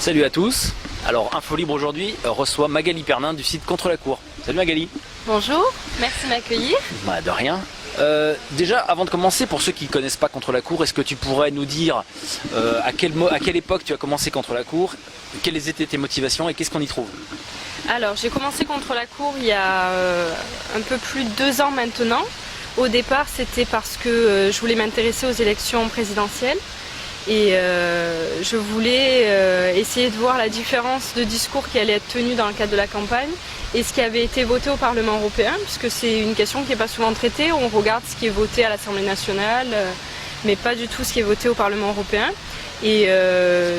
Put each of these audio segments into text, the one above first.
Salut à tous. Alors Info Libre aujourd'hui reçoit Magali Pernin du site Contre la Cour. Salut Magali. Bonjour, merci de m'accueillir. Bah, de rien. Déjà, avant de commencer, pour ceux qui ne connaissent pas Contre la Cour, est-ce que tu pourrais nous dire à quelle époque tu as commencé Contre la Cour, quelles étaient tes motivations et qu'est-ce qu'on y trouve? Alors, j'ai commencé Contre la Cour il y a un peu plus de 2 ans maintenant. Au départ, c'était parce que je voulais m'intéresser aux élections présidentielles et je voulais essayer de voir la différence de discours qui allait être tenue dans le cadre de la campagne et ce qui avait été voté au Parlement européen, puisque c'est une question qui n'est pas souvent traitée. On regarde ce qui est voté à l'Assemblée nationale, mais pas du tout ce qui est voté au Parlement européen. Et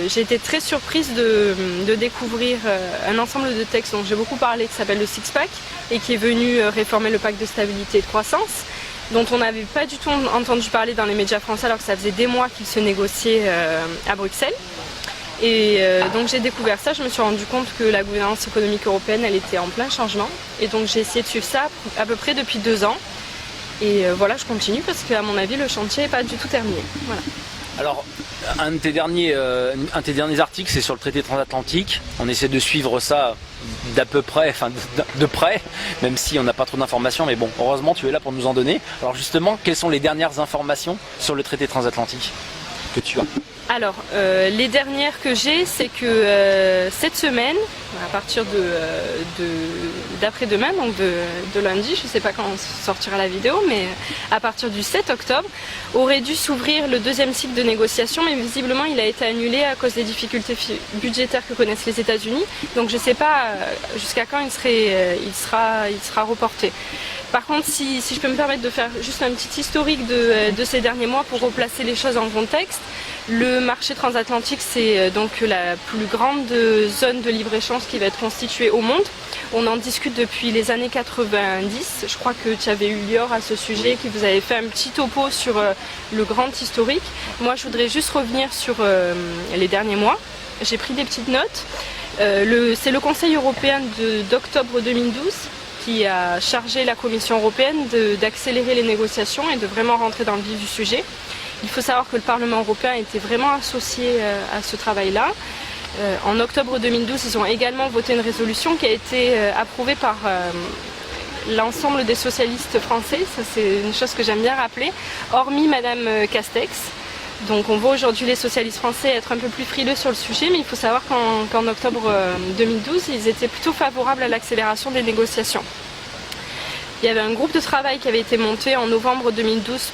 j'ai été très surprise de découvrir un ensemble de textes dont j'ai beaucoup parlé, qui s'appelle le Six-Pack, et qui est venu réformer le pacte de stabilité et de croissance, dont on n'avait pas du tout entendu parler dans les médias français, alors que ça faisait des mois qu'il se négociait à Bruxelles. Et donc j'ai découvert ça, je me suis rendu compte que la gouvernance économique européenne, elle était en plein changement. Et donc j'ai essayé de suivre ça à peu près depuis 2 ans. Et voilà, je continue parce qu'à mon avis, le chantier n'est pas du tout terminé. Voilà. Alors, un de tes derniers articles, c'est sur le traité transatlantique. On essaie de suivre ça d'à peu près, enfin de près, même si on n'a pas trop d'informations, mais bon, heureusement tu es là pour nous en donner. Alors justement, quelles sont les dernières informations sur le traité transatlantique que tu as? Alors, les dernières que j'ai, c'est que cette semaine, à partir d'après-demain, donc de lundi, je ne sais pas quand sortira la vidéo, mais à partir du 7 octobre, aurait dû s'ouvrir le 2e cycle de négociation, mais visiblement il a été annulé à cause des difficultés budgétaires que connaissent les États-Unis. Donc je ne sais pas jusqu'à quand il sera reporté. Par contre, si je peux me permettre de faire juste un petit historique de ces derniers mois pour replacer les choses en contexte, le marché transatlantique, c'est donc la plus grande zone de libre-échange qui va être constituée au monde. On en discute depuis les années 90. Je crois que tu avais eu Lior à ce sujet, qui vous avait fait un petit topo sur le grand historique. Moi, je voudrais juste revenir sur les derniers mois. J'ai pris des petites notes. C'est le Conseil européen d'octobre 2012 qui a chargé la Commission européenne d'accélérer les négociations et de vraiment rentrer dans le vif du sujet. Il faut savoir que le Parlement européen était vraiment associé à ce travail-là. En octobre 2012, ils ont également voté une résolution qui a été approuvée par l'ensemble des socialistes français. Ça, c'est une chose que j'aime bien rappeler, hormis Madame Castex. Donc on voit aujourd'hui les socialistes français être un peu plus frileux sur le sujet, mais il faut savoir qu'en octobre 2012, ils étaient plutôt favorables à l'accélération des négociations. Il y avait un groupe de travail qui avait été monté en novembre 2012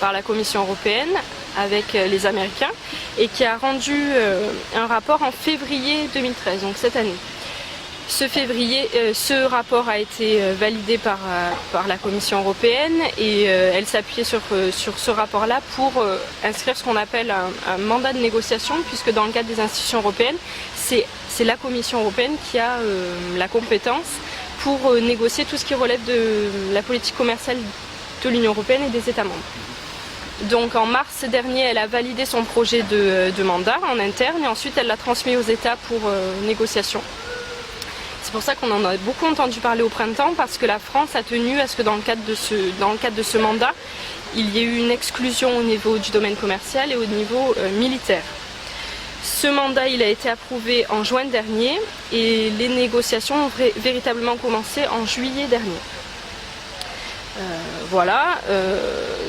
par la Commission européenne avec les Américains et qui a rendu un rapport en février 2013, donc cette année. Ce rapport a été validé par la Commission européenne et elle s'appuyait sur ce rapport-là pour inscrire ce qu'on appelle un mandat de négociation, puisque dans le cadre des institutions européennes, c'est la Commission européenne qui a la compétence pour négocier tout ce qui relève de la politique commerciale de l'Union européenne et des États membres. Donc en mars dernier, elle a validé son projet de mandat en interne et ensuite elle l'a transmis aux États pour négociation. C'est pour ça qu'on en a beaucoup entendu parler au printemps, parce que la France a tenu à ce que dans le cadre de ce mandat, il y ait eu une exclusion au niveau du domaine commercial et au niveau militaire. Ce mandat, il a été approuvé en juin dernier et les négociations ont véritablement commencé en juillet dernier. Voilà,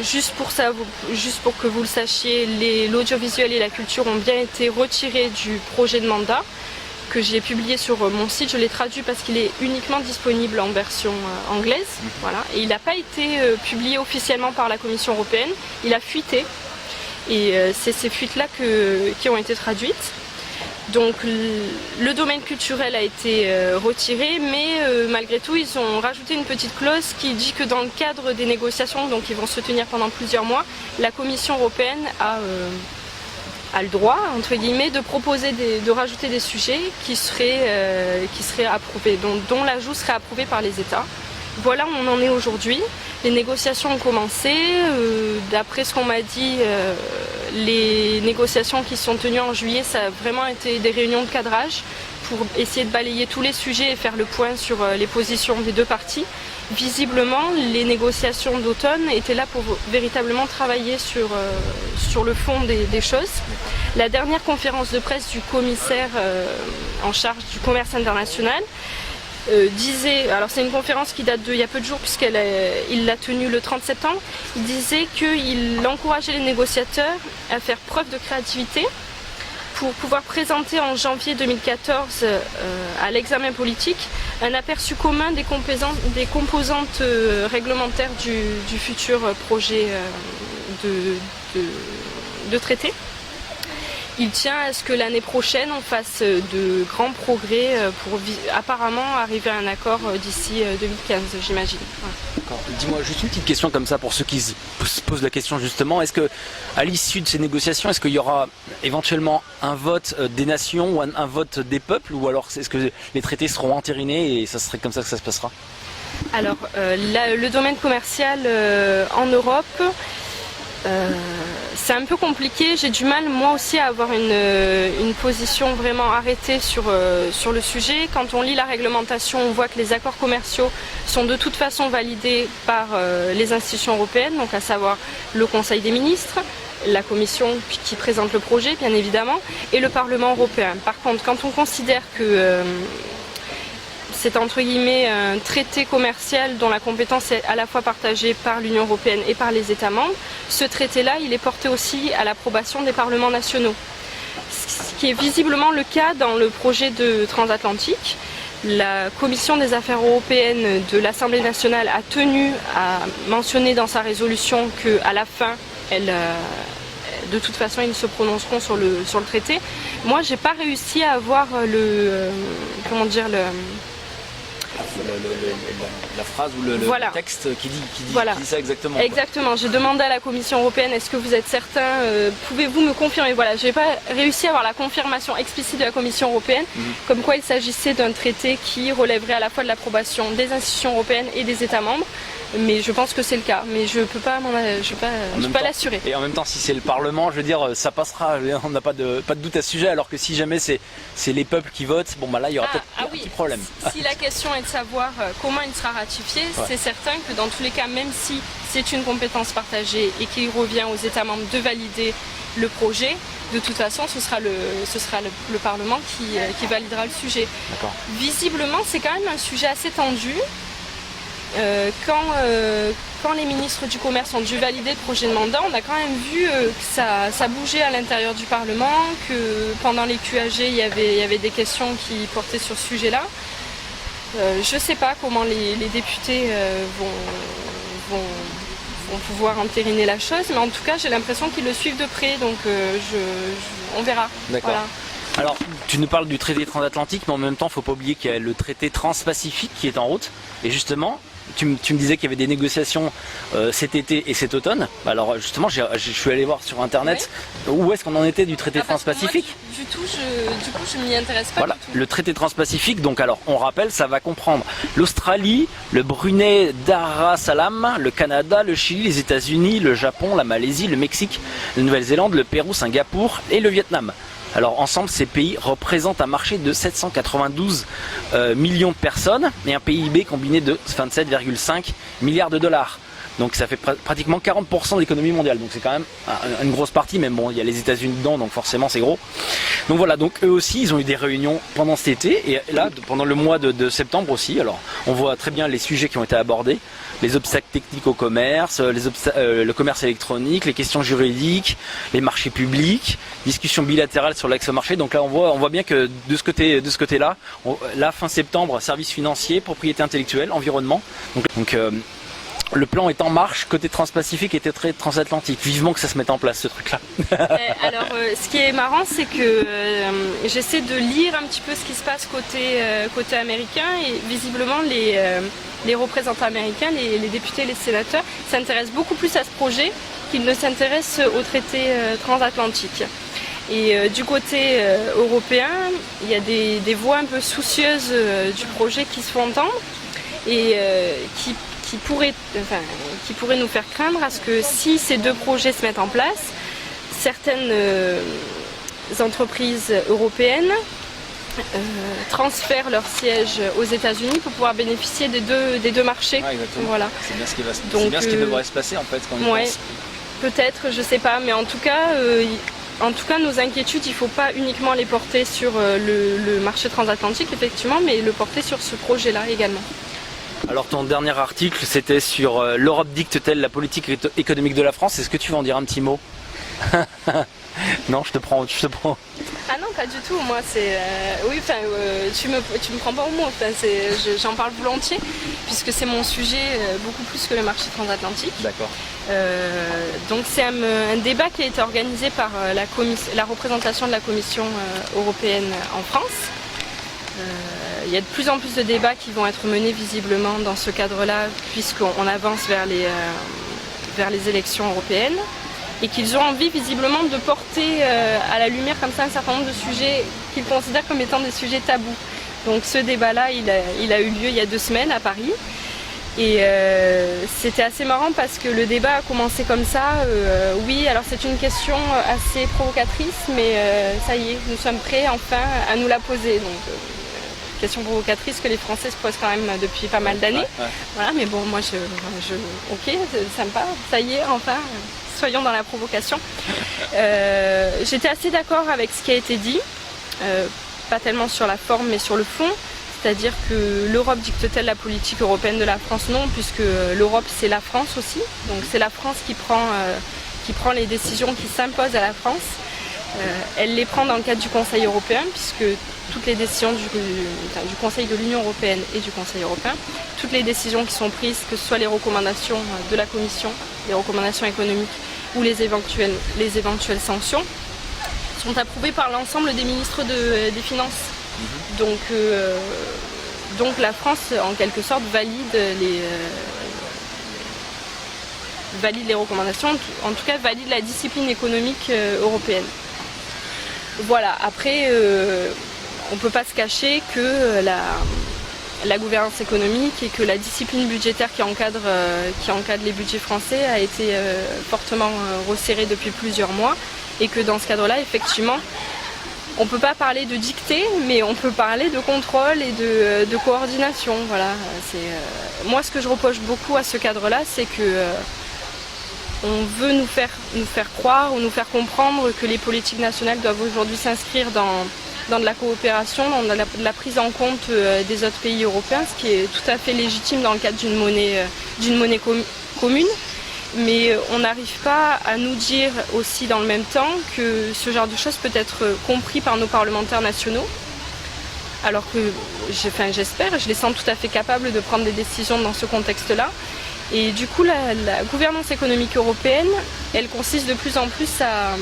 juste pour que vous le sachiez, l'audiovisuel et la culture ont bien été retirés du projet de mandat que j'ai publié sur mon site. Je l'ai traduit parce qu'il est uniquement disponible en version anglaise. Voilà. Et il n'a pas été publié officiellement par la Commission européenne, il a fuité. Et c'est ces fuites-là qui ont été traduites. Donc le domaine culturel a été retiré, mais malgré tout, ils ont rajouté une petite clause qui dit que dans le cadre des négociations, donc qui vont se tenir pendant plusieurs mois, la Commission européenne a le droit, entre guillemets, de proposer de rajouter des sujets qui seraient approuvés, dont l'ajout serait approuvé par les États. Voilà où on en est aujourd'hui. Les négociations ont commencé. D'après ce qu'on m'a dit, les négociations qui se sont tenues en juillet, ça a vraiment été des réunions de cadrage pour essayer de balayer tous les sujets et faire le point sur les positions des deux parties. visiblement, les négociations d'automne étaient là pour véritablement travailler sur le fond des choses. La dernière conférence de presse du commissaire en charge du commerce international disait, alors c'est une conférence qui date d'il y a peu de jours puisqu'il l'a tenue le 30 septembre, il disait qu'il encourageait les négociateurs à faire preuve de créativité pour pouvoir présenter en janvier 2014 à l'examen politique un aperçu commun des composantes réglementaires du futur projet de traité. Il tient à ce que l'année prochaine on fasse de grands progrès pour apparemment arriver à un accord d'ici 2015, j'imagine. D'accord. Dis-moi juste une petite question comme ça pour ceux qui se posent la question justement. Est-ce que à l'issue de ces négociations, est-ce qu'il y aura éventuellement un vote des nations ou un vote des peuples, ou alors est-ce que les traités seront entérinés et ça serait comme ça que ça se passera? Alors le domaine commercial en Europe, c'est un peu compliqué, j'ai du mal moi aussi à avoir une position vraiment arrêtée sur le sujet. Quand on lit la réglementation, on voit que les accords commerciaux sont de toute façon validés par les institutions européennes, donc à savoir le Conseil des ministres, la Commission qui présente le projet bien évidemment, et le Parlement européen. Par contre, quand on considère que c'est entre guillemets un traité commercial dont la compétence est à la fois partagée par l'Union européenne et par les États membres. Ce traité-là, il est porté aussi à l'approbation des parlements nationaux. Ce qui est visiblement le cas dans le projet de transatlantique. La Commission des affaires européennes de l'Assemblée nationale a tenu à mentionner dans sa résolution qu'à la fin, de toute façon, ils se prononceront sur le traité. Moi, j'ai pas réussi à avoir la phrase ou le texte qui dit ça exactement. Exactement, j'ai demandé à la Commission européenne, est-ce que vous êtes certain, pouvez-vous me confirmer? Voilà, je n'ai pas réussi à avoir la confirmation explicite de la Commission européenne, comme quoi il s'agissait d'un traité qui relèverait à la fois de l'approbation des institutions européennes et des États membres. Mais je pense que c'est le cas, mais je peux pas l'assurer. Et en même temps, si c'est le Parlement, je veux dire, ça passera, on n'a pas de doute à ce sujet, alors que si jamais c'est les peuples qui votent, bon bah là il y aura peut-être un petit problème. Si la question est de savoir comment il sera ratifié, c'est certain que dans tous les cas, même si c'est une compétence partagée et qu'il revient aux États membres de valider le projet, de toute façon ce sera le Parlement qui validera le sujet. Visiblement, c'est quand même un sujet assez tendu. Quand les ministres du commerce ont dû valider le projet de mandat, on a quand même vu que ça bougeait à l'intérieur du Parlement, que pendant les QAG il y avait des questions qui portaient sur ce sujet-là. Je ne sais pas comment les députés vont pouvoir entériner la chose, mais en tout cas j'ai l'impression qu'ils le suivent de près, donc on verra. D'accord. Voilà. Alors, tu nous parles du traité transatlantique, mais en même temps, il ne faut pas oublier qu'il y a le traité transpacifique qui est en route. Et justement, tu me disais qu'il y avait des négociations cet été et cet automne. Alors justement, je suis allé voir sur Internet où est-ce qu'on en était du traité transpacifique. Du coup, je ne m'y intéresse pas. Voilà, du tout. le traité transpacifique, donc alors, on rappelle, ça va comprendre l'Australie, le Brunei Darussalam, le Canada, le Chili, les États-Unis, le Japon, la Malaisie, le Mexique, la Nouvelle-Zélande, le Pérou, Singapour et le Vietnam. Alors ensemble, ces pays représentent un marché de 792 millions de personnes et un PIB combiné de 27,5 milliards de dollars. Donc ça fait pratiquement 40% de l'économie mondiale. Donc c'est quand même une grosse partie, mais bon, il y a les États-Unis dedans, donc forcément c'est gros. Donc voilà, donc eux aussi, ils ont eu des réunions pendant cet été et là, pendant le mois de septembre aussi. Alors on voit très bien les sujets qui ont été abordés. Les obstacles techniques au commerce, le commerce électronique, les questions juridiques, les marchés publics, discussions bilatérales sur l'accès au marché. Donc là, on voit bien que de ce côté-là, là, fin septembre, services financiers, propriété intellectuelle, environnement. Donc le plan est en marche, côté transpacifique et côté transatlantique. Vivement que ça se mette en place, ce truc-là. Alors, ce qui est marrant, c'est que j'essaie de lire un petit peu ce qui se passe côté américain et visiblement les représentants américains, les députés, les sénateurs s'intéressent beaucoup plus à ce projet qu'ils ne s'intéressent au traité transatlantique. Et du côté européen, il y a des voix un peu soucieuses du projet qui se font entendre et qui pourraient nous faire craindre à ce que si ces deux projets se mettent en place, certaines entreprises européennes transfèrent leur siège aux États-Unis pour pouvoir bénéficier des deux marchés. Ouais, exactement. Voilà. C'est bien ce qui devrait se passer en fait quand on y pense. Peut-être, je sais pas, mais en tout cas, nos inquiétudes, il ne faut pas uniquement les porter sur le marché transatlantique, effectivement, mais le porter sur ce projet-là également. Alors ton dernier article, c'était sur l'Europe dicte-t-elle la politique économique de la France. Est-ce que tu veux en dire un petit mot? Non, je te prends. Ah non, pas du tout. Moi, c'est tu me prends pas au mot. Enfin, j'en parle volontiers puisque c'est mon sujet beaucoup plus que le marché transatlantique. D'accord. Donc c'est un débat qui a été organisé par la représentation de la Commission européenne en France. Il y a de plus en plus de débats qui vont être menés visiblement dans ce cadre-là puisqu'on avance vers les élections européennes. Et qu'ils ont envie visiblement de porter à la lumière comme ça un certain nombre de sujets qu'ils considèrent comme étant des sujets tabous. Donc ce débat-là, il a eu lieu il y a 2 semaines à Paris. Et c'était assez marrant parce que le débat a commencé comme ça. Oui, alors c'est une question assez provocatrice, mais ça y est, nous sommes prêts enfin à nous la poser. Donc question provocatrice que les Français se posent quand même depuis pas mal d'années. Ouais. Voilà, mais bon, moi ok, c'est sympa, ça y est, enfin. Soyons dans la provocation. J'étais assez d'accord avec ce qui a été dit, pas tellement sur la forme mais sur le fond, c'est-à-dire que l'Europe dicte-t-elle la politique européenne de la France? Non, puisque l'Europe c'est la France aussi, donc c'est la France qui prend les décisions qui s'imposent à la France. Elle les prend dans le cadre du Conseil européen, puisque toutes les décisions du Conseil de l'Union européenne et du Conseil européen, toutes les décisions qui sont prises, que ce soit les recommandations de la Commission, les recommandations économiques ou les éventuelles sanctions, sont approuvées par l'ensemble des ministres des Finances. Donc la France, en quelque sorte, valide les recommandations, en tout cas valide la discipline économique européenne. Voilà, après, on ne peut pas se cacher que la gouvernance économique et que la discipline budgétaire qui encadre les budgets français a été fortement resserrée depuis plusieurs mois et que dans ce cadre-là, effectivement, on ne peut pas parler de dictée, mais on peut parler de contrôle et de coordination. Voilà, moi, ce que je reproche beaucoup à ce cadre-là, c'est que on veut nous faire croire ou nous faire comprendre que les politiques nationales doivent aujourd'hui s'inscrire dans de la coopération, dans de la prise en compte des autres pays européens, ce qui est tout à fait légitime dans le cadre d'une monnaie commune. Mais on n'arrive pas à nous dire aussi dans le même temps que ce genre de choses peut être compris par nos parlementaires nationaux. Alors que j'espère, je les sens tout à fait capables de prendre des décisions dans ce contexte-là. Et du coup, la gouvernance économique européenne, elle consiste de plus en plus à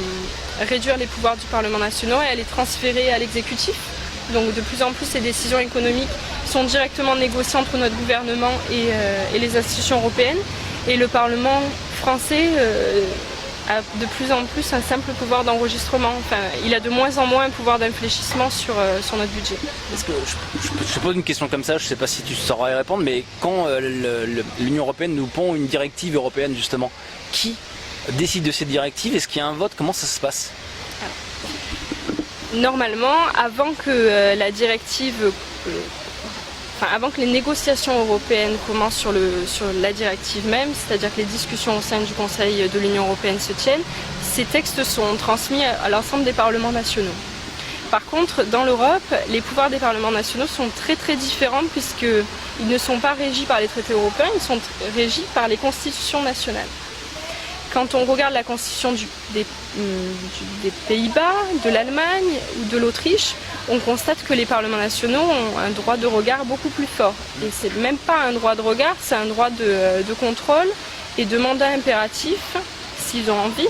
réduire les pouvoirs du Parlement national et à les transférer à l'exécutif. Donc de plus en plus, ces décisions économiques sont directement négociées entre notre gouvernement et les institutions européennes. Et le Parlement français a de plus en plus un simple pouvoir d'enregistrement. Enfin, il a de moins en moins un pouvoir d'infléchissement sur notre budget. Est-ce que je te pose une question comme ça, je ne sais pas si tu sauras y répondre, mais quand l'Union européenne nous pond une directive européenne justement, qui décide de cette directive? Est-ce qu'il y a un vote? Comment ça se passe? Normalement, avant que la directive... avant que les négociations européennes commencent sur la directive même, c'est-à-dire que les discussions au sein du Conseil de l'Union européenne se tiennent, ces textes sont transmis à l'ensemble des parlements nationaux. Par contre, dans l'Europe, les pouvoirs des parlements nationaux sont très très différents puisqu'ils ne sont pas régis par les traités européens, ils sont régis par les constitutions nationales. Quand on regarde la constitution des Pays-Bas, de l'Allemagne ou de l'Autriche, on constate que les parlements nationaux ont un droit de regard beaucoup plus fort. Et c'est même pas un droit de regard, c'est un droit de contrôle et de mandat impératif, s'ils ont envie,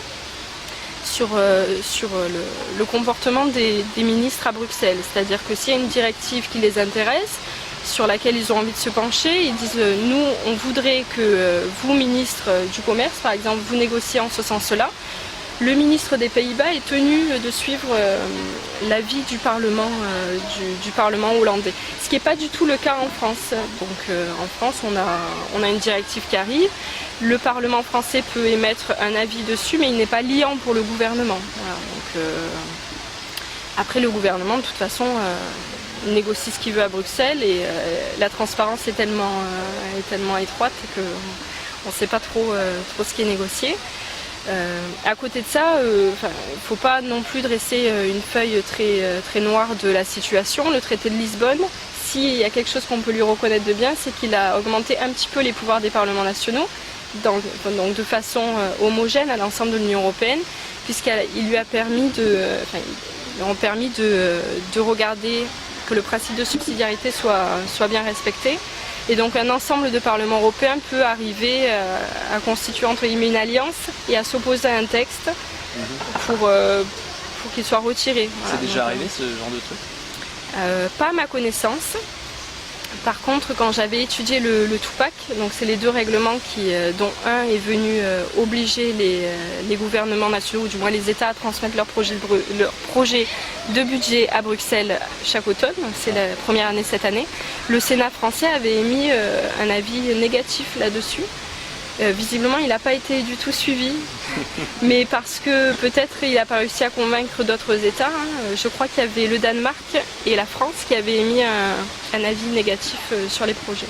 sur le comportement des ministres à Bruxelles. C'est-à-dire que s'il y a une directive qui les intéresse, sur laquelle ils ont envie de se pencher, ils disent nous on voudrait que vous, ministre du commerce par exemple, vous négociez en ce sens-là. Le ministre des Pays-Bas est tenu de suivre l'avis du Parlement hollandais. Ce qui n'est pas du tout le cas en France. Donc en France on a une directive qui arrive, le Parlement français peut émettre un avis dessus mais il n'est pas liant pour le gouvernement. Voilà, donc, Après, le gouvernement, de toute façon, négocie ce qu'il veut à Bruxelles et la transparence est tellement étroite qu'on ne sait pas trop ce qui est négocié. À côté de ça, il ne faut pas non plus dresser une feuille très noire de la situation. Le traité de Lisbonne, s'il y a quelque chose qu'on peut lui reconnaître de bien, c'est qu'il a augmenté un petit peu les pouvoirs des parlements nationaux, donc de façon homogène à l'ensemble de l'Union européenne, puisqu'il lui a permis de regarder que le principe de subsidiarité soit bien respecté. Et donc un ensemble de parlements européens peut arriver à constituer entre guillemets une alliance et à s'opposer à un texte pour qu'il soit retiré. Voilà. C'est déjà arrivé ce genre de truc? Pas à ma connaissance. Par contre, quand j'avais étudié le Tupac, donc c'est les deux règlements dont un est venu obliger les gouvernements nationaux, ou du moins les États, à transmettre leur projet de budget à Bruxelles chaque automne, c'est la première année cette année, le Sénat français avait émis un avis négatif là-dessus. Visiblement, il n'a pas été du tout suivi, mais parce que peut-être il n'a pas réussi à convaincre d'autres États. Je crois qu'il y avait le Danemark et la France qui avaient émis un avis négatif sur les projets.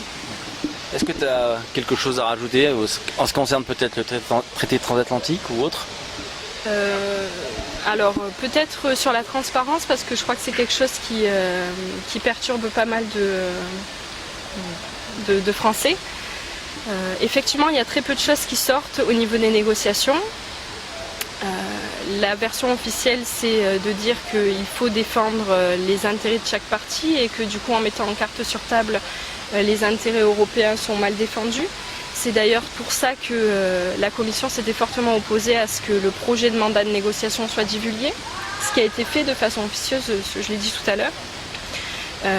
Est-ce que tu as quelque chose à rajouter en ce qui concerne peut-être le traité transatlantique ou autre? Alors peut-être sur la transparence, parce que je crois que c'est quelque chose qui perturbe pas mal de Français. Effectivement, il y a très peu de choses qui sortent au niveau des négociations. La version officielle, c'est de dire qu'il faut défendre les intérêts de chaque partie et que du coup, en mettant en carte sur table, les intérêts européens sont mal défendus. C'est d'ailleurs pour ça que la Commission s'était fortement opposée à ce que le projet de mandat de négociation soit divulgué, ce qui a été fait de façon officieuse, je l'ai dit tout à l'heure.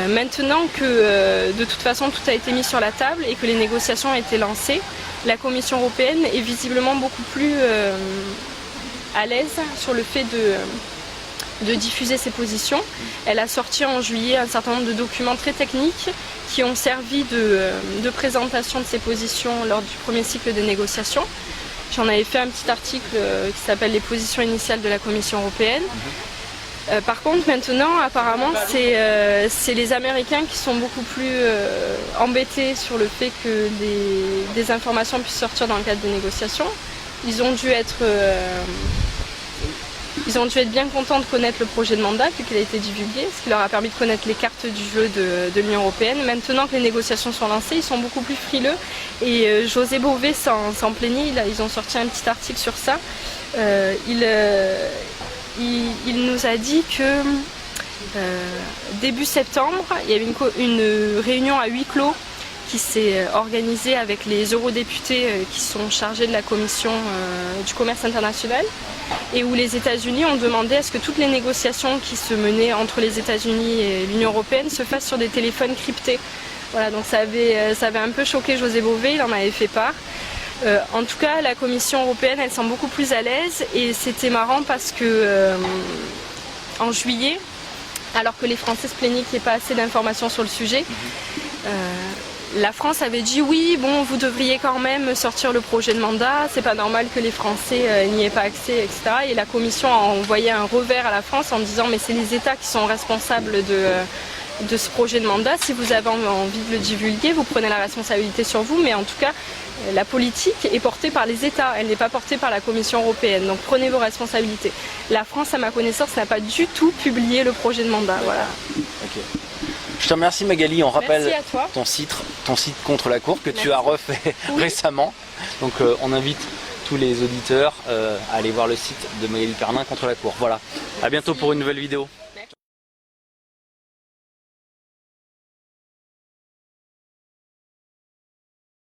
Maintenant que de toute façon tout a été mis sur la table et que les négociations ont été lancées, la Commission européenne est visiblement beaucoup plus à l'aise sur le fait de diffuser ses positions. Elle a sorti en juillet un certain nombre de documents très techniques qui ont servi de présentation de ses positions lors du premier cycle des négociations. J'en avais fait un petit article qui s'appelle « Les positions initiales de la Commission européenne ». Par contre, maintenant, apparemment, c'est les Américains qui sont beaucoup plus embêtés sur le fait que des informations puissent sortir dans le cadre des négociations. Ils ont dû être bien contents de connaître le projet de mandat vu qu'il a été divulgué, ce qui leur a permis de connaître les cartes du jeu de l'Union européenne. Maintenant que les négociations sont lancées, ils sont beaucoup plus frileux. Et José Bové s'en plaignait, ils ont sorti un petit article sur ça. Il nous a dit que début septembre, il y avait une réunion à huis clos qui s'est organisée avec les eurodéputés qui sont chargés de la commission du commerce international et où les États-Unis ont demandé à ce que toutes les négociations qui se menaient entre les États-Unis et l'Union européenne se fassent sur des téléphones cryptés. Voilà, donc ça avait un peu choqué José Bové, il en avait fait part. En tout cas, la Commission européenne, elle semble beaucoup plus à l'aise et c'était marrant parce que en juillet, alors que les Français se plaignaient qu'il n'y ait pas assez d'informations sur le sujet, la France avait dit oui, bon, vous devriez quand même sortir le projet de mandat, c'est pas normal que les Français n'y aient pas accès, etc. Et la Commission a envoyé un revers à la France en disant mais c'est les États qui sont responsables de ce projet de mandat. Si vous avez envie de le divulguer, vous prenez la responsabilité sur vous, mais en tout cas, la politique est portée par les États, elle n'est pas portée par la Commission européenne, donc prenez vos responsabilités. La France, à ma connaissance, n'a pas du tout publié le projet de mandat. Voilà. Okay. Je te remercie Magali, on rappelle ton site contre la Cour que tu as refait récemment, donc on invite tous les auditeurs à aller voir le site de Magali Pernin contre la Cour. Voilà, à bientôt pour une nouvelle vidéo.